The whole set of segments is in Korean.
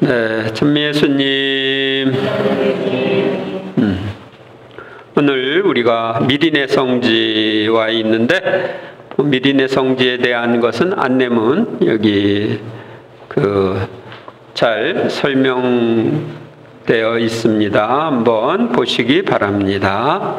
네, 천미예수님. 오늘 우리가 미리네 성지와 있는데 미리네 성지에 대한 것은 안내문 여기 잘 설명되어 있습니다. 한번 보시기 바랍니다.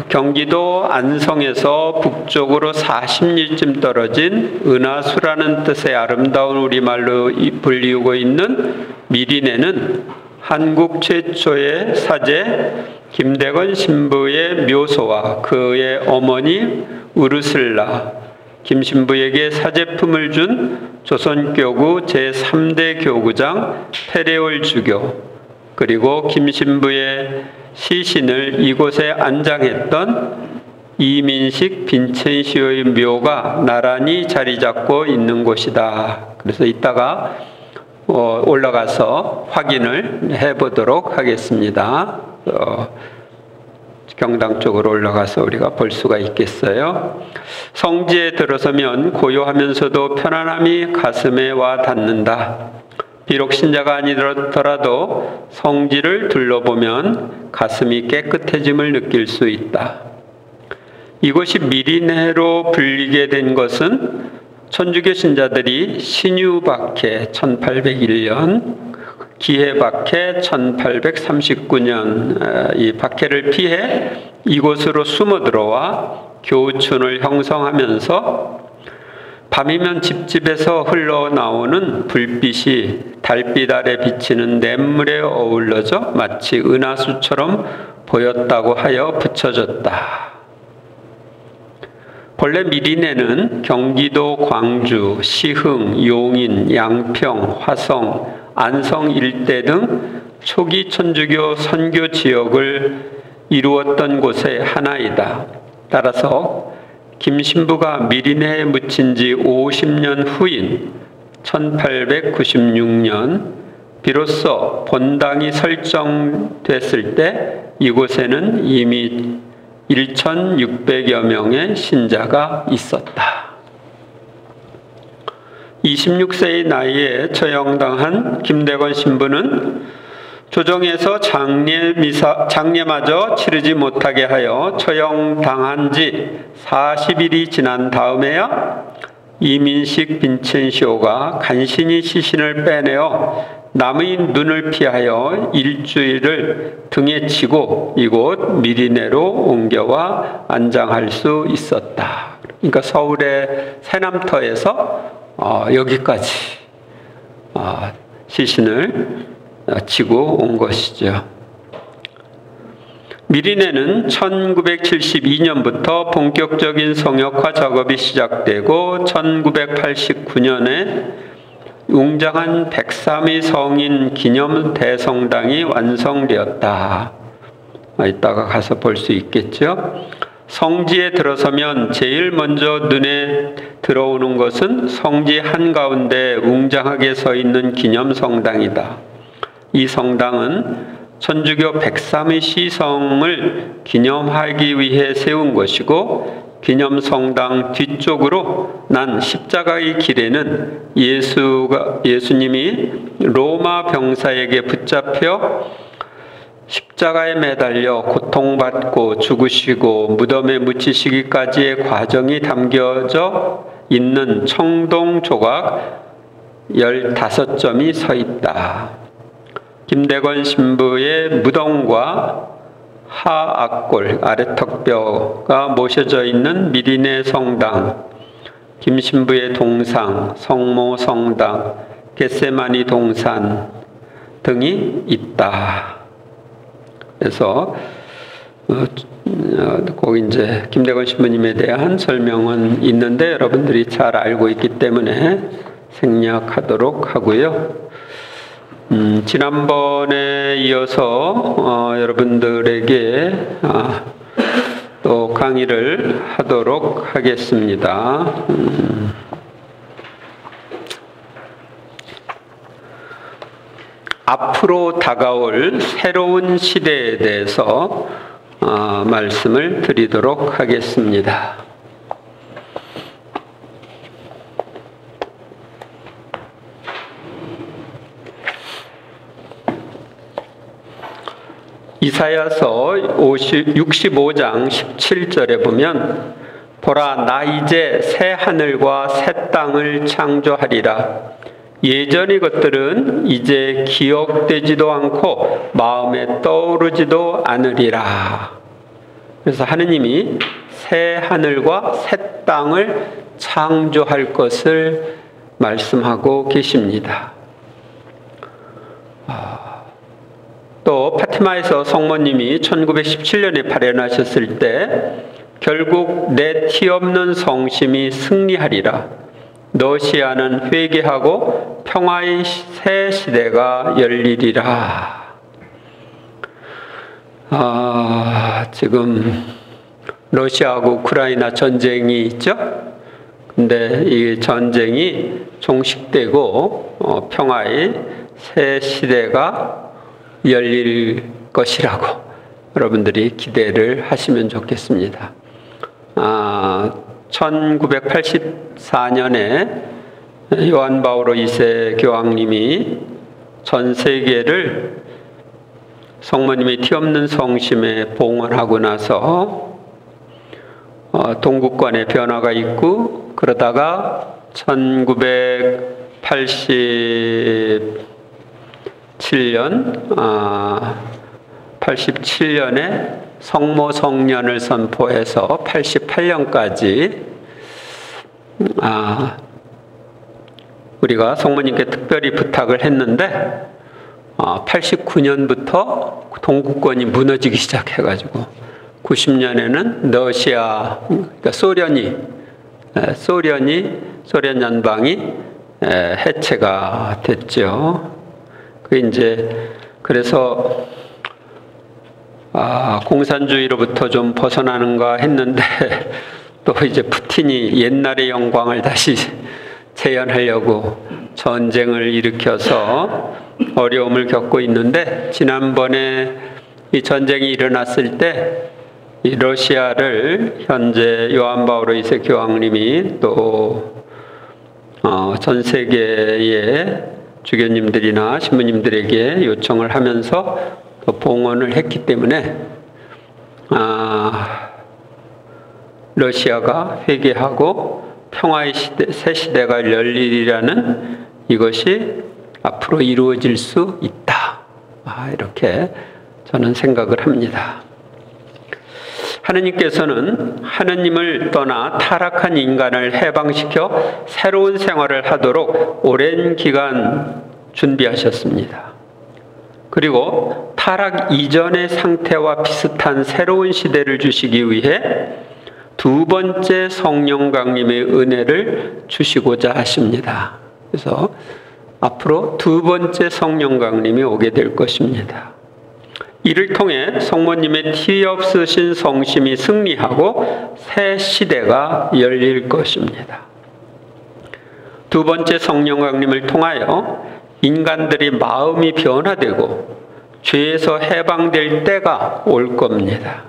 경기도 안성에서 북쪽으로 40리쯤 떨어진 은하수라는 뜻의 아름다운 우리말로 불리우고 있는 미리네는 한국 최초의 사제 김대건 신부의 묘소와 그의 어머니 우르슬라 김 신부에게 사제품을 준 조선교구 제3대 교구장 페레올 주교, 그리고 김 신부의 시신을 이곳에 안장했던 이민식 빈첸시오의 묘가 나란히 자리 잡고 있는 곳이다. 그래서 이따가 올라가서 확인을 해보도록 하겠습니다. 경당 쪽으로 올라가서 우리가 볼 수가 있겠어요. 성지에 들어서면 고요하면서도 편안함이 가슴에 와 닿는다. 비록 신자가 아니더라도 성지를 둘러보면 가슴이 깨끗해짐을 느낄 수 있다. 이곳이 미리네로 불리게 된 것은 천주교 신자들이 신유박해 1801년, 기해박해 1839년 이 박해를 피해 이곳으로 숨어 들어와 교우촌을 형성하면서 밤이면 집집에서 흘러나오는 불빛이 달빛 아래 비치는 냇물에 어울러져 마치 은하수처럼 보였다고 하여 붙여졌다. 본래 미리네는 경기도 광주, 시흥, 용인, 양평, 화성, 안성 일대 등 초기 천주교 선교 지역을 이루었던 곳의 하나이다. 따라서 김 신부가 미리네에 묻힌 지 50년 후인 1896년 비로소 본당이 설정됐을 때 이곳에는 이미 1,600여 명의 신자가 있었다. 26세의 나이에 처형당한 김대건 신부는 조정에서 장례마저 치르지 못하게 하여 처형당한 지 40일이 지난 다음에야 이민식 빈첸시오가 간신히 시신을 빼내어 남의 눈을 피하여 일주일을 등에 지고 이곳 미리네로 옮겨와 안장할 수 있었다. 그러니까 서울의 새남터에서 여기까지 시신을 지고 온 것이죠. 미리네는 1972년부터 본격적인 성역화 작업이 시작되고 1989년에 웅장한 103위 성인 기념 대성당이 완성되었다. 이따가 가서 볼 수 있겠죠. 성지에 들어서면 제일 먼저 눈에 들어오는 것은 성지 한가운데 웅장하게 서 있는 기념 성당이다. 이 성당은 천주교 103위 시성을 기념하기 위해 세운 것이고, 기념 성당 뒤쪽으로 난 십자가의 길에는 예수님이 로마 병사에게 붙잡혀 십자가에 매달려 고통받고 죽으시고 무덤에 묻히시기까지의 과정이 담겨져 있는 청동 조각 15점이 서 있다. 김대건 신부의 무덤과 하악골, 아래턱뼈가 모셔져 있는 미리네 성당, 김 신부의 동상, 성모 성당, 겟세마니 동산 등이 있다. 그래서 꼭 이제 김대건 신부님에 대한 설명은 있는데 여러분들이 잘 알고 있기 때문에 생략하도록 하고요. 지난번에 이어서 여러분들에게 또 강의를 하도록 하겠습니다. 앞으로 다가올 새로운 시대에 대해서 말씀을 드리도록 하겠습니다. 이사야서 65장 17절에 보면 보라 나 이제 새 하늘과 새 땅을 창조하리라. 예전의 것들은 이제 기억되지도 않고 마음에 떠오르지도 않으리라. 그래서 하느님이 새 하늘과 새 땅을 창조할 것을 말씀하고 계십니다. 또 파티마에서 성모님이 1917년에 발현하셨을 때 결국 내 티 없는 성심이 승리하리라. 너시아는 회개하고 평화의 새 시대가 열리리라. 지금 러시아하고 우크라이나 전쟁이 있죠. 근데 이 전쟁이 종식되고 평화의 새 시대가 열릴 것이라고 여러분들이 기대를 하시면 좋겠습니다. 1984년에 요한 바오로 2세 교황님이 전 세계를 성모님의 티 없는 성심에 봉헌하고 나서 동국권의 변화가 있고, 그러다가 87년에 성모 성년을 선포해서 88년까지 우리가 성모님께 특별히 부탁을 했는데 89년부터 동국권이 무너지기 시작해가지고 90년에는 러시아, 그러니까 소련 연방이 해체가 됐죠. 그래서 공산주의로부터 좀 벗어나는가 했는데 또 이제 푸틴이 옛날의 영광을 다시 재현하려고 전쟁을 일으켜서 어려움을 겪고 있는데, 지난번에 이 전쟁이 일어났을 때 이 러시아를 현재 요한 바오로 2세 교황님이 또 전 세계의 주교님들이나 신부님들에게 요청을 하면서 봉헌을 했기 때문에 러시아가 회개하고 평화의 시대, 새 시대가 열리리라는 이것이 앞으로 이루어질 수 있다. 이렇게 저는 생각을 합니다. 하느님께서는 하느님을 떠나 타락한 인간을 해방시켜 새로운 생활을 하도록 오랜 기간 준비하셨습니다. 그리고 타락 이전의 상태와 비슷한 새로운 시대를 주시기 위해 두 번째 성령 강림의 은혜를 주시고자 하십니다. 그래서 앞으로 두 번째 성령 강림이 오게 될 것입니다. 이를 통해 성모님의 티 없으신 성심이 승리하고 새 시대가 열릴 것입니다. 두 번째 성령 강림을 통하여 인간들이 마음이 변화되고 죄에서 해방될 때가 올 겁니다.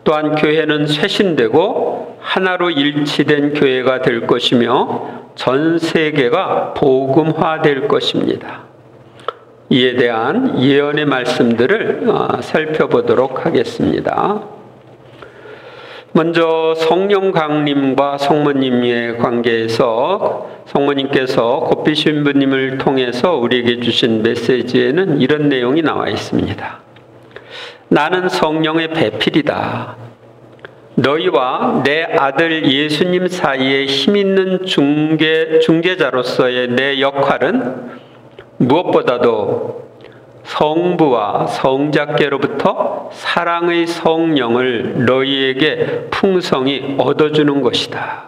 또한 교회는 쇄신되고 하나로 일치된 교회가 될 것이며 전 세계가 복음화될 것입니다. 이에 대한 예언의 말씀들을 살펴보도록 하겠습니다. 먼저 성령 강림과 성모님의 관계에서 성모님께서 고삐 신부님을 통해서 우리에게 주신 메시지에는 이런 내용이 나와 있습니다. 나는 성령의 배필이다. 너희와 내 아들 예수님 사이에 힘있는 중재자로서의 내 역할은 무엇보다도 성부와 성자께로부터 사랑의 성령을 너희에게 풍성히 얻어주는 것이다.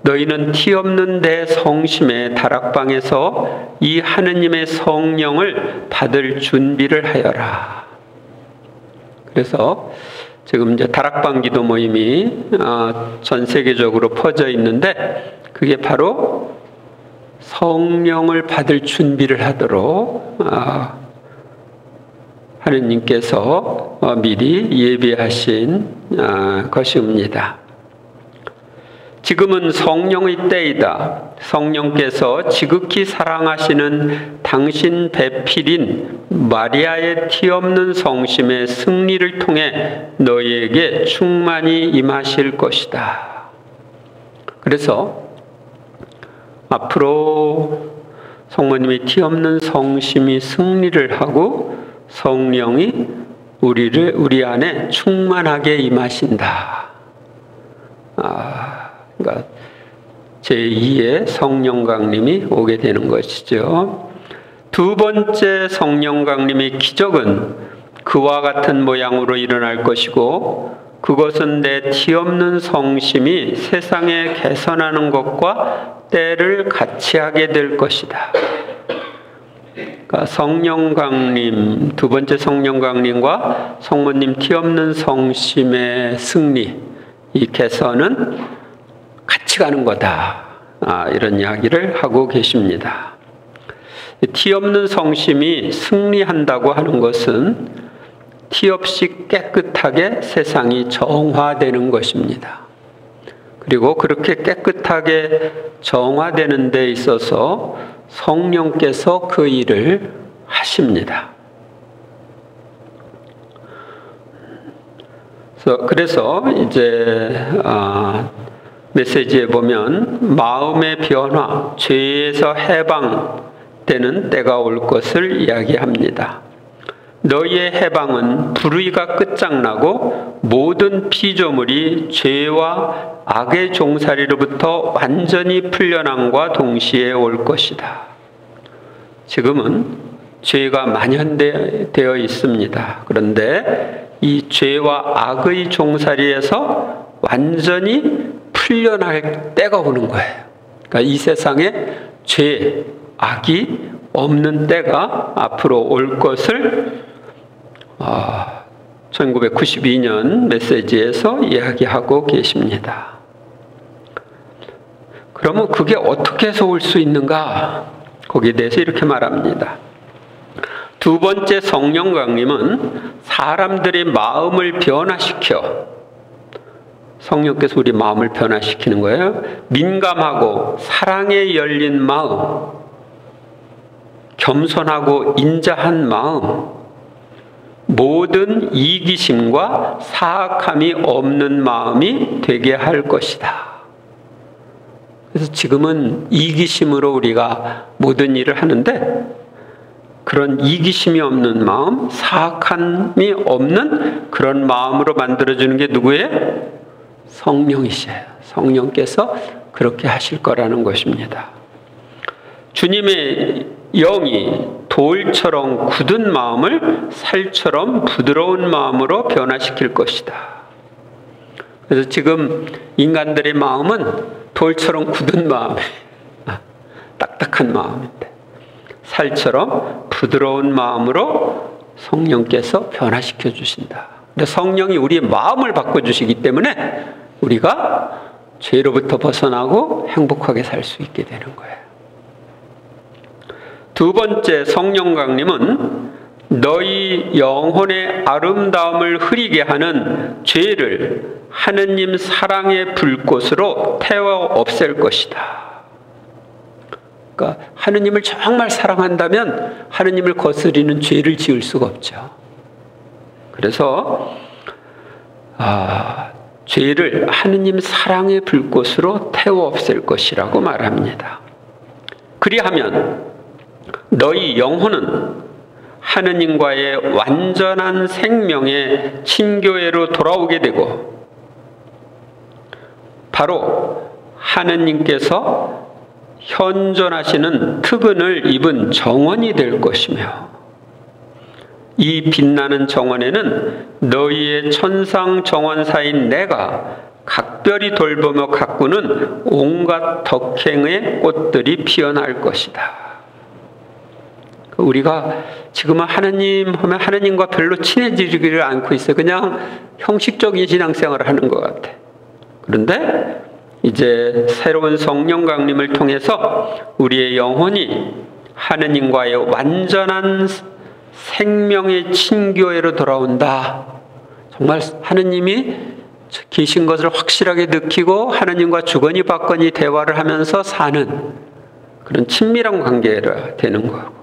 너희는 티 없는 내 성심의 다락방에서 이 하느님의 성령을 받을 준비를 하여라. 그래서 지금 이제 다락방 기도 모임이 전 세계적으로 퍼져 있는데, 그게 바로 성령을 받을 준비를 하도록 하느님께서 미리 예비하신 것입니다. 지금은 성령의 때이다. 성령께서 지극히 사랑하시는 당신 배필인 마리아의 티없는 성심의 승리를 통해 너희에게 충만히 임하실 것이다. 그래서 앞으로 성모님의 티없는 성심이 승리를 하고 성령이 우리 안에 충만하게 임하신다. 그러니까 제2의 성령 강림이 오게 되는 것이죠. 두 번째 성령 강림의 기적은 그와 같은 모양으로 일어날 것이고, 그것은 내 티없는 성심이 세상에 개선하는 것과 때를 같이 하게 될 것이다. 그러니까 성령 강림, 두 번째 성령 강림과 성모님 티없는 성심의 승리, 이 개선은 같이 가는 거다. 이런 이야기를 하고 계십니다. 티 없는 성심이 승리한다고 하는 것은 티 없이 깨끗하게 세상이 정화되는 것입니다. 그리고 그렇게 깨끗하게 정화되는 데 있어서 성령께서 그 일을 하십니다. 그래서 이제 메시지에 보면 마음의 변화, 죄에서 해방되는 때가 올 것을 이야기합니다. 너희의 해방은 불의가 끝장나고 모든 피조물이 죄와 악의 종살이로부터 완전히 풀려남과 동시에 올 것이다. 지금은 죄가 만연되어 있습니다. 그런데 이 죄와 악의 종살이에서 완전히 풀려날 때가 오는 거예요. 그러니까 이 세상에 죄, 악이 없는 때가 앞으로 올 것을 1992년 메시지에서 이야기하고 계십니다. 그러면 그게 어떻게 해서 올 수 있는가? 거기에 대해서 이렇게 말합니다. 두 번째 성령 강림은 사람들의 마음을 변화시켜, 성령께서 우리 마음을 변화시키는 거예요. 민감하고 사랑에 열린 마음, 겸손하고 인자한 마음, 모든 이기심과 사악함이 없는 마음이 되게 할 것이다. 그래서 지금은 이기심으로 우리가 모든 일을 하는데, 그런 이기심이 없는 마음, 사악함이 없는 그런 마음으로 만들어주는 게 누구예요? 성령이셔요. 성령께서 그렇게 하실 거라는 것입니다. 주님의 영이 돌처럼 굳은 마음을 살처럼 부드러운 마음으로 변화시킬 것이다. 그래서 지금 인간들의 마음은 돌처럼 굳은 마음이에요. 딱딱한 마음인데 살처럼 부드러운 마음으로 성령께서 변화시켜 주신다. 근데 성령이 우리의 마음을 바꿔주시기 때문에 우리가 죄로부터 벗어나고 행복하게 살 수 있게 되는 거예요. 두 번째 성령 강림은 너희 영혼의 아름다움을 흐리게 하는 죄를 하느님 사랑의 불꽃으로 태워 없앨 것이다. 그러니까 하느님을 정말 사랑한다면 하느님을 거스리는 죄를 지을 수가 없죠. 그래서 죄를 하느님 사랑의 불꽃으로 태워 없앨 것이라고 말합니다. 그리하면 너희 영혼은 하느님과의 완전한 생명의 친교회로 돌아오게 되고, 바로 하느님께서 현존하시는 특은을 입은 정원이 될 것이며, 이 빛나는 정원에는 너희의 천상 정원사인 내가 각별히 돌보며 가꾸는 온갖 덕행의 꽃들이 피어날 것이다. 우리가 지금은 하느님 하면 하느님과 별로 친해지지를 않고 있어요. 그냥 형식적인 신앙생활을 하는 것 같아. 그런데 이제 새로운 성령 강림을 통해서 우리의 영혼이 하느님과의 완전한 생명의 친교회로 돌아온다. 정말 하느님이 계신 것을 확실하게 느끼고 하나님과 주거니 받거니 대화를 하면서 사는 그런 친밀한 관계가 되는 거고,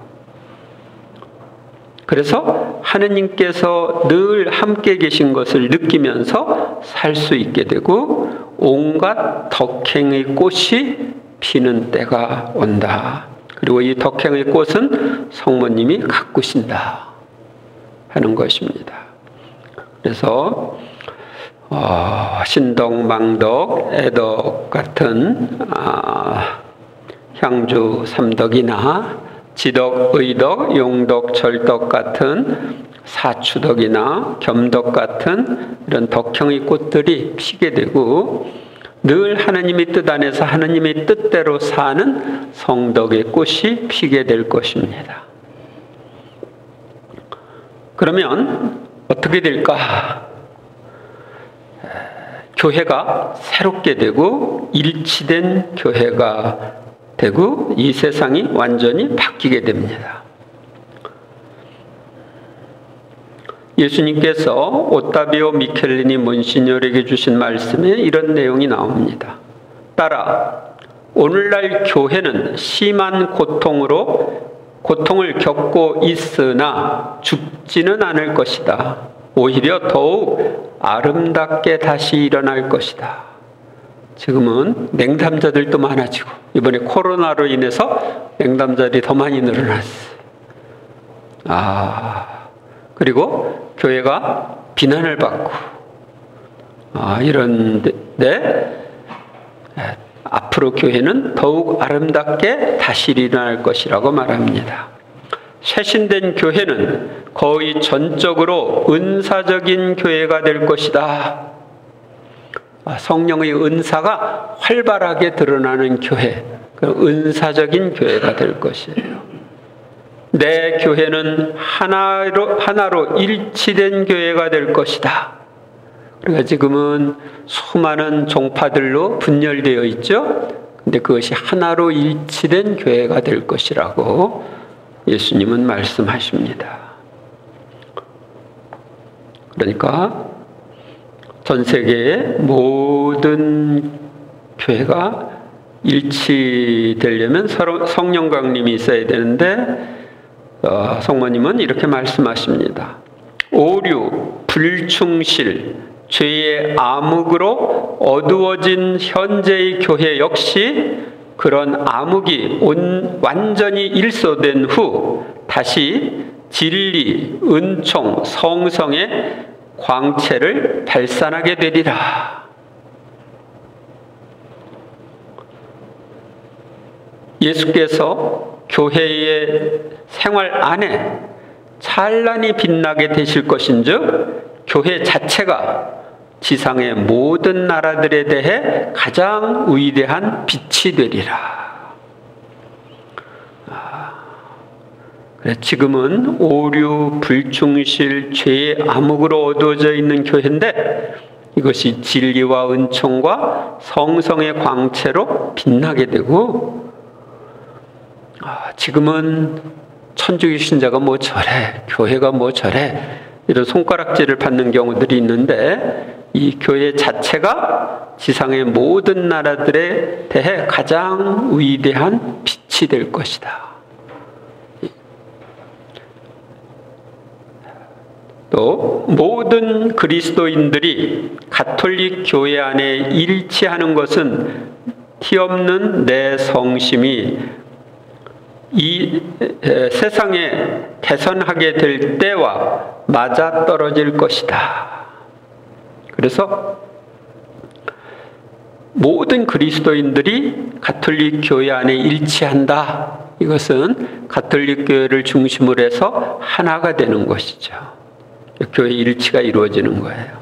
그래서 하느님께서 늘 함께 계신 것을 느끼면서 살 수 있게 되고 온갖 덕행의 꽃이 피는 때가 온다. 그리고 이 덕행의 꽃은 성모님이 가꾸신다 하는 것입니다. 그래서 신덕, 망덕, 애덕 같은 향주 삼덕이나 지덕, 의덕, 용덕, 절덕 같은 사추덕이나 겸덕 같은 이런 덕형의 꽃들이 피게 되고 늘 하나님의 뜻 안에서 하나님의 뜻대로 사는 성덕의 꽃이 피게 될 것입니다. 그러면 어떻게 될까? 교회가 새롭게 되고 일치된 교회가 되고 이 세상이 완전히 바뀌게 됩니다. 예수님께서 오타비오 미켈리니 문시녀에게 주신 말씀에 이런 내용이 나옵니다. 따라 오늘날 교회는 심한 고통을 겪고 있으나 죽지는 않을 것이다. 오히려 더욱 아름답게 다시 일어날 것이다. 지금은 냉담자들도 많아지고 이번에 코로나로 인해서 냉담자들이 더 많이 늘어났어요. 그리고 교회가 비난을 받고 이런데 앞으로 교회는 더욱 아름답게 다시 일어날 것이라고 말합니다. 쇄신된 교회는 거의 전적으로 은사적인 교회가 될 것이다. 성령의 은사가 활발하게 드러나는 교회, 은사적인 교회가 될 것이에요. 내 교회는 하나로 일치된 교회가 될 것이다. 그러니까 지금은 수많은 종파들로 분열되어 있죠. 근데 그것이 하나로 일치된 교회가 될 것이라고 예수님은 말씀하십니다. 그러니까 전 세계의 모든 교회가 일치되려면 성령 강림이 있어야 되는데 성모님은 이렇게 말씀하십니다. 오류, 불충실, 죄의 암흑으로 어두워진 현재의 교회 역시 그런 암흑이 완전히 일소된 후 다시 진리, 은총, 성성의 광채를 발산하게 되리라. 예수께서 교회의 생활 안에 찬란히 빛나게 되실 것인즉 교회 자체가 지상의 모든 나라들에 대해 가장 위대한 빛이 되리라. 지금은 오류, 불충실, 죄의 암흑으로 어두워져 있는 교회인데 이것이 진리와 은총과 성성의 광채로 빛나게 되고 지금은 천주교 신자가 뭐 저래, 교회가 뭐 저래 이런 손가락질을 받는 경우들이 있는데 이 교회 자체가 지상의 모든 나라들에 대해 가장 위대한 빛이 될 것이다. 또 모든 그리스도인들이 가톨릭 교회 안에 일치하는 것은 티없는 내 성심이 이 세상에 개선하게 될 때와 맞아떨어질 것이다. 그래서 모든 그리스도인들이 가톨릭 교회 안에 일치한다. 이것은 가톨릭 교회를 중심으로 해서 하나가 되는 것이죠. 교회 일치가 이루어지는 거예요.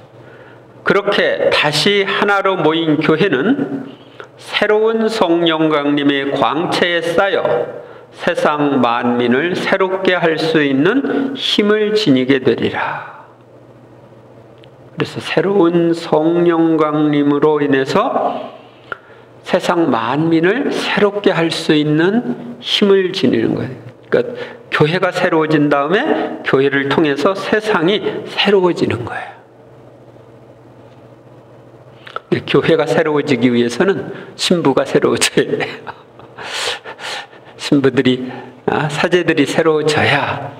그렇게 다시 하나로 모인 교회는 새로운 성령 강림의 광채에 쌓여 세상 만민을 새롭게 할 수 있는 힘을 지니게 되리라. 그래서 새로운 성령 강림으로 인해서 세상 만민을 새롭게 할 수 있는 힘을 지니는 거예요. 그러니까 교회가 새로워진 다음에 교회를 통해서 세상이 새로워지는 거예요. 교회가 새로워지기 위해서는 신부가 새로워져야 돼요. 신부들이, 사제들이 새로워져야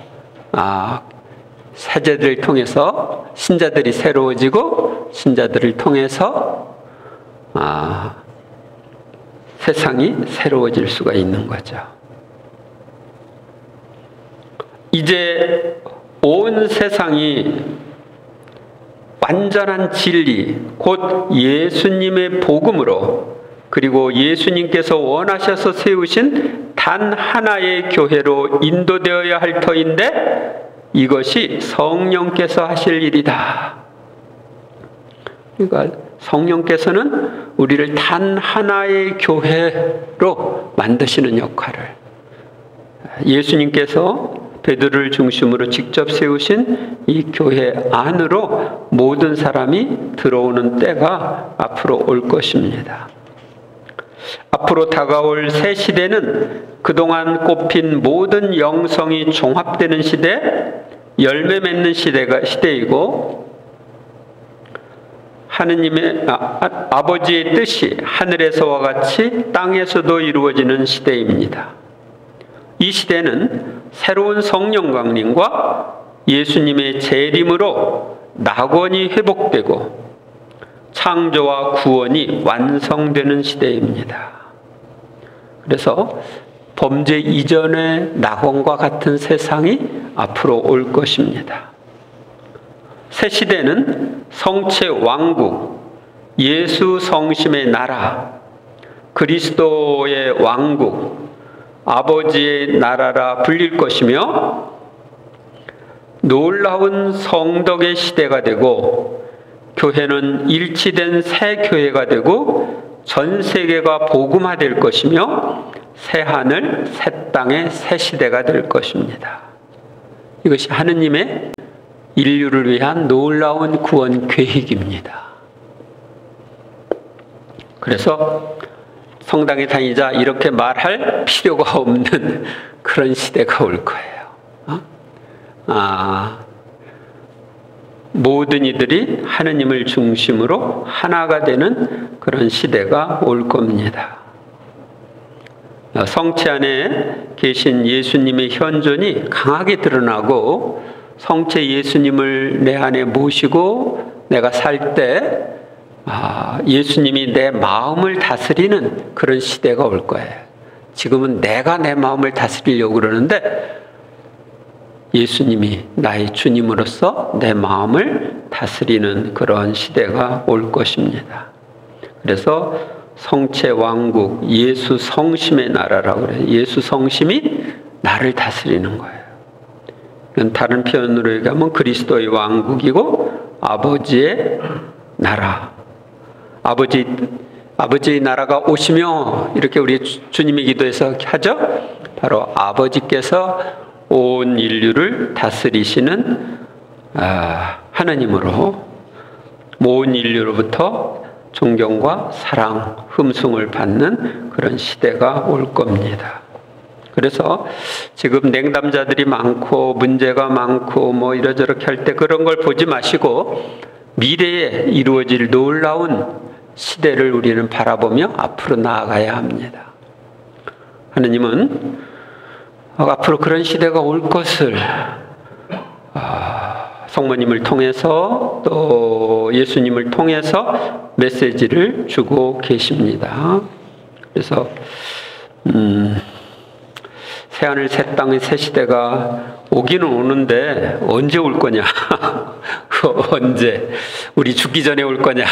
사제들을 통해서 신자들이 새로워지고, 신자들을 통해서 세상이 새로워질 수가 있는 거죠. 이제 온 세상이 완전한 진리, 곧 예수님의 복음으로, 그리고 예수님께서 원하셔서 세우신 단 하나의 교회로 인도되어야 할 터인데, 이것이 성령께서 하실 일이다. 그러니까 성령께서는 우리를 단 하나의 교회로 만드시는 역할을, 예수님께서 베드로를 중심으로 직접 세우신 이 교회 안으로 모든 사람이 들어오는 때가 앞으로 올 것입니다. 앞으로 다가올 새 시대는 그동안 꼽힌 모든 영성이 종합되는 시대, 열매 맺는 시대이고, 하느님의 아버지의 뜻이 하늘에서와 같이 땅에서도 이루어지는 시대입니다. 이 시대는 새로운 성령 강림과 예수님의 재림으로 낙원이 회복되고 창조와 구원이 완성되는 시대입니다. 그래서 범죄 이전의 낙원과 같은 세상이 앞으로 올 것입니다. 새 시대는 성체 왕국, 예수 성심의 나라, 그리스도의 왕국, 아버지의 나라라 불릴 것이며, 놀라운 성덕의 시대가 되고, 교회는 일치된 새 교회가 되고 전 세계가 복음화될 것이며, 새 하늘 새 땅의 새 시대가 될 것입니다. 이것이 하느님의 인류를 위한 놀라운 구원 계획입니다. 그래서 성당에 다니자 이렇게 말할 필요가 없는 그런 시대가 올 거예요. 모든 이들이 하느님을 중심으로 하나가 되는 그런 시대가 올 겁니다. 성체 안에 계신 예수님의 현존이 강하게 드러나고, 성체 예수님을 내 안에 모시고 내가 살 때 예수님이 내 마음을 다스리는 그런 시대가 올 거예요. 지금은 내가 내 마음을 다스리려고 그러는데, 예수님이 나의 주님으로서 내 마음을 다스리는 그런 시대가 올 것입니다. 그래서 성체 왕국, 예수 성심의 나라라고 그래요. 예수 성심이 나를 다스리는 거예요. 다른 표현으로 얘기하면 그리스도의 왕국이고 아버지의 나라. 아버지의 나라가 오시며, 이렇게 우리 주님의 기도에서 하죠. 바로 아버지께서 온 인류를 다스리시는 하나님으로 온 인류로부터 존경과 사랑, 흠숭을 받는 그런 시대가 올 겁니다. 그래서 지금 냉담자들이 많고 문제가 많고 뭐 이러저렇게 할 때 그런 걸 보지 마시고, 미래에 이루어질 놀라운 시대를 우리는 바라보며 앞으로 나아가야 합니다. 하느님은 앞으로 그런 시대가 올 것을 성모님을 통해서 또 예수님을 통해서 메시지를 주고 계십니다. 그래서 새하늘 새 땅의 새 시대가 오기는 오는데 언제 올 거냐? 언제? 우리 죽기 전에 올 거냐?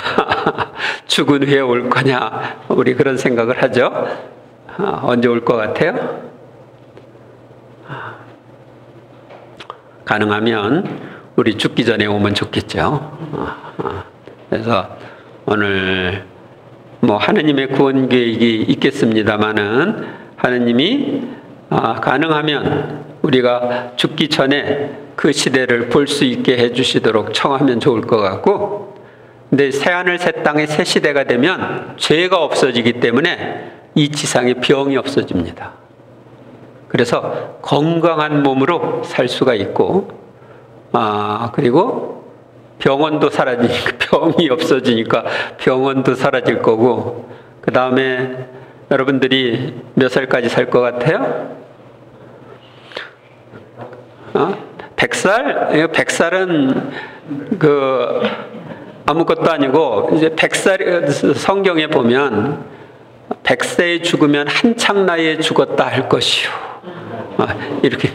죽은 후에 올 거냐? 우리 그런 생각을 하죠. 언제 올 것 같아요? 가능하면 우리 죽기 전에 오면 좋겠죠. 그래서 오늘 뭐 하느님의 구원 계획이 있겠습니다마는, 하느님이 가능하면 우리가 죽기 전에 그 시대를 볼 수 있게 해주시도록 청하면 좋을 것 같고, 근데 새하늘 새 땅의 새 시대가 되면 죄가 없어지기 때문에 이 지상에 병이 없어집니다. 그래서 건강한 몸으로 살 수가 있고, 그리고 병원도 사라지니까, 병이 없어지니까 병원도 사라질 거고, 그 다음에 여러분들이 몇 살까지 살 것 같아요? 100살? 100살은 아무것도 아니고, 이제 100살, 성경에 보면 100세에 죽으면 한창 나이에 죽었다 할 것이요. 이렇게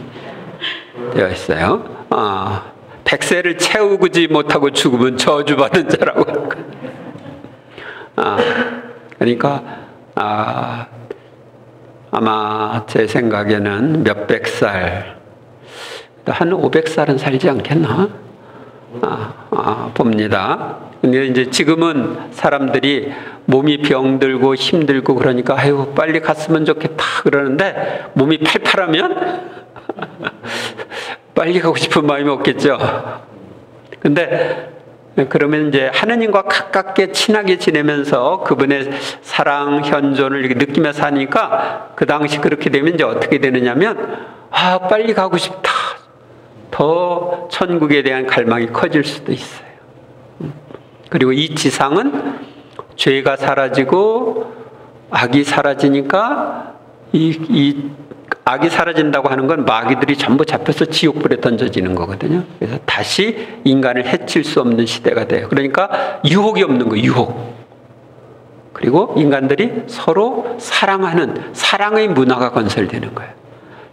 되어 있어요. 100세를 채우지 못하고 죽으면 저주받은 자라고. 그러니까, 아마 제 생각에는 몇백 살, 한 500살은 살지 않겠나? 봅니다. 근데 이제 지금은 사람들이 몸이 병들고 힘들고 그러니까 아유 빨리 갔으면 좋겠다 그러는데, 몸이 팔팔하면 빨리 가고 싶은 마음이 없겠죠. 근데 그러면 이제 하느님과 가깝게 친하게 지내면서 그분의 사랑 현존을 이렇게 느끼면서 사니까, 그 당시 그렇게 되면 이제 어떻게 되느냐면, 빨리 가고 싶다, 더 천국에 대한 갈망이 커질 수도 있어요. 그리고 이 지상은 죄가 사라지고 악이 사라지니까, 이 악이 사라진다고 하는 건 마귀들이 전부 잡혀서 지옥불에 던져지는 거거든요. 그래서 다시 인간을 해칠 수 없는 시대가 돼요. 그러니까 유혹이 없는 거예요, 유혹. 그리고 인간들이 서로 사랑하는 사랑의 문화가 건설되는 거예요.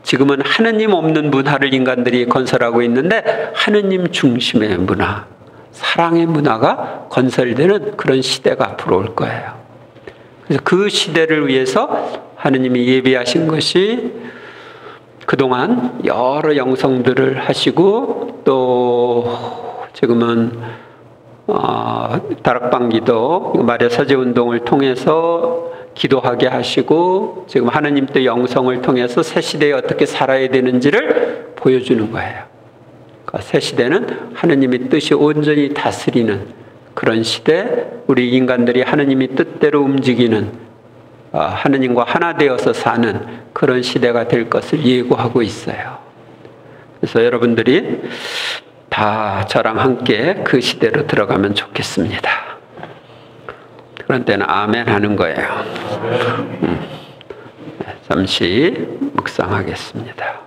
지금은 하느님 없는 문화를 인간들이 건설하고 있는데, 하느님 중심의 문화, 사랑의 문화가 건설되는 그런 시대가 앞으로 올 거예요. 그래서 그 시대를 위해서 하느님이 예비하신 것이, 그동안 여러 영성들을 하시고, 또 지금은 다락방 기도, 마리아 사제 운동을 통해서 기도하게 하시고, 지금 하느님 또 영성을 통해서 새 시대에 어떻게 살아야 되는지를 보여주는 거예요. 그러니까 새 시대는 하느님의 뜻이 온전히 다스리는 그런 시대, 우리 인간들이 하느님의 뜻대로 움직이는, 하느님과 하나 되어서 사는 그런 시대가 될 것을 예고하고 있어요. 그래서 여러분들이 다 저랑 함께 그 시대로 들어가면 좋겠습니다. 그런 때는 아멘 하는 거예요. 잠시 묵상하겠습니다.